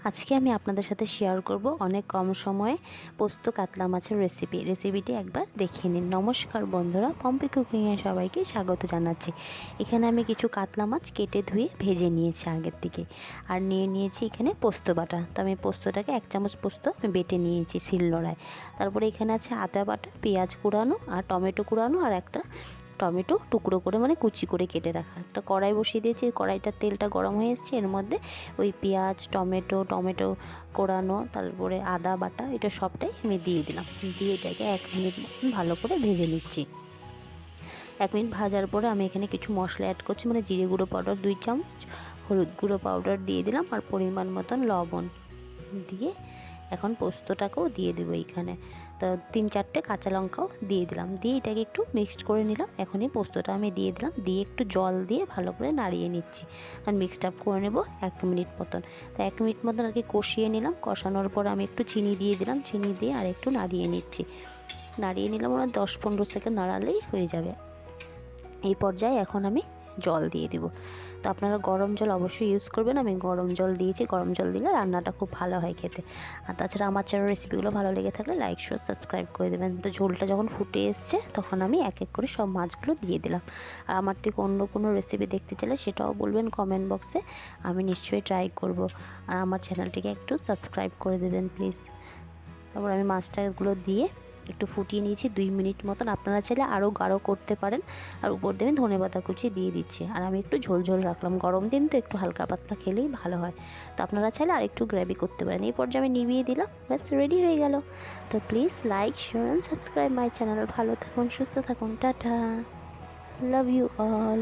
আজকে আমি আপনাদের সাথে শেয়ার করব অনেক কম সময়ে পোস্ত কাতলা মাছের রেসিপিটি একবার দেখে নিন। নমস্কার বন্ধুরা, পম্পি কুকিংয়ে সবাইকে স্বাগত জানাচ্ছি। এখানে আমি কিছু কাতলা মাছ কেটে ধুয়ে ভেজে নিয়েছি আগের থেকে, আর নিয়ে নিয়েছি এখানে পোস্ত বাটা। তো আমি পোস্তটাকে 1 চামচ পোস্ত আমি বেটে নিয়েছি শিলনোড়ায়। তারপরে এখানে আছে আদা বাটা, পেঁয়াজ কুড়ানো আর টমেটো কুড়ানো, আর একটা টমেটো টুকরো করে মানে কুচি করে কেটে রাখা। একটা কড়াই বসিয়ে দিয়েছি, কড়াইটার তেলটা গরম হয়ে এসেছে, এর মধ্যে ওই পেঁয়াজ টমেটো কোড়ানো, তারপরে আদা বাটা, এটা সবটাই আমি দিয়ে দিলাম। দিয়ে এটাকে 1 মিনিট ভালো করে ভেজে নিচ্ছি। 1 মিনিট ভাজার পরে আমি এখানে কিছু মশলা অ্যাড করছি, মানে জিরে গুঁড়ো পাউডার 2 চামচ, হলুদ গুঁড়ো পাউডার দিয়ে দিলাম, আর পরিমাণ মতন লবণ দিয়ে এখন পোস্তটাকেও দিয়ে দেবো এইখানে। তো 3-4টে কাঁচা লঙ্কাও দিয়ে দিলাম, দিয়ে এটাকে একটু মিক্সড করে নিলাম। এখন এই পোস্তটা আমি দিয়ে দিলাম, দিয়ে একটু জল দিয়ে ভালো করে নাড়িয়ে নিচ্ছি আর মিক্সড আপ করে নেব 1 মিনিট মতন। তো 1 মিনিট মতন আর কি কষিয়ে নিলাম। কষানোর পর আমি একটু চিনি দিয়ে দিলাম, চিনি দিয়ে আর একটু নাড়িয়ে নিলাম। ওরা 10-15 সেকেন্ড নাড়ালেই হয়ে যাবে। এই পর্যায়ে এখন আমি জল দিয়ে দিব। তো আপনারা গরম জল অবশ্যই ইউজ করবেন। আমি গরম জল দিয়েছি, গরম জল দিলে রান্নাটা খুব ভালো হয় খেতে। আর তাছাড়া আমার চ্যানেল রেসিপিগুলো ভালো লেগে থাকলে লাইক শেয়ার সাবস্ক্রাইব করে দেবেন। তো ঝোলটা যখন ফুটে এসছে তখন আমি এক এক করে সব মাছগুলো দিয়ে দিলাম। আর আমার থেকে অন্য কোনো রেসিপি দেখতে চাইলে সেটাও বলবেন কমেন্ট বক্সে, আমি নিশ্চয়ই ট্রাই করব। আর আমার চ্যানেলটিকে একটু সাবস্ক্রাইব করে দেবেন প্লিজ। তারপর আমি মাছটাগুলো দিয়ে একটু ফুটিয়ে নিয়েছি 2 মিনিট মতন। আপনারা চাইলে আরও গাঢ় করতে পারেন, আর উপর দিয়ে আমি ধনেপাতা কুচি দিয়ে দিচ্ছি। আর আমি একটু ঝোল রাখলাম, গরম দিন তো একটু হালকা পাতলা খেলেই ভালো হয়। তো আপনারা চাইলে আর একটু গ্রেভি করতে পারেন। এই পর্যায়ে আমি নিভিয়ে দিলাম, ব্যাস রেডি হয়ে গেল। তো please like share and subscribe my channel. ভালো থাকুন, সুস্থ থাকুন, টাটা, লাভ ইউ অল।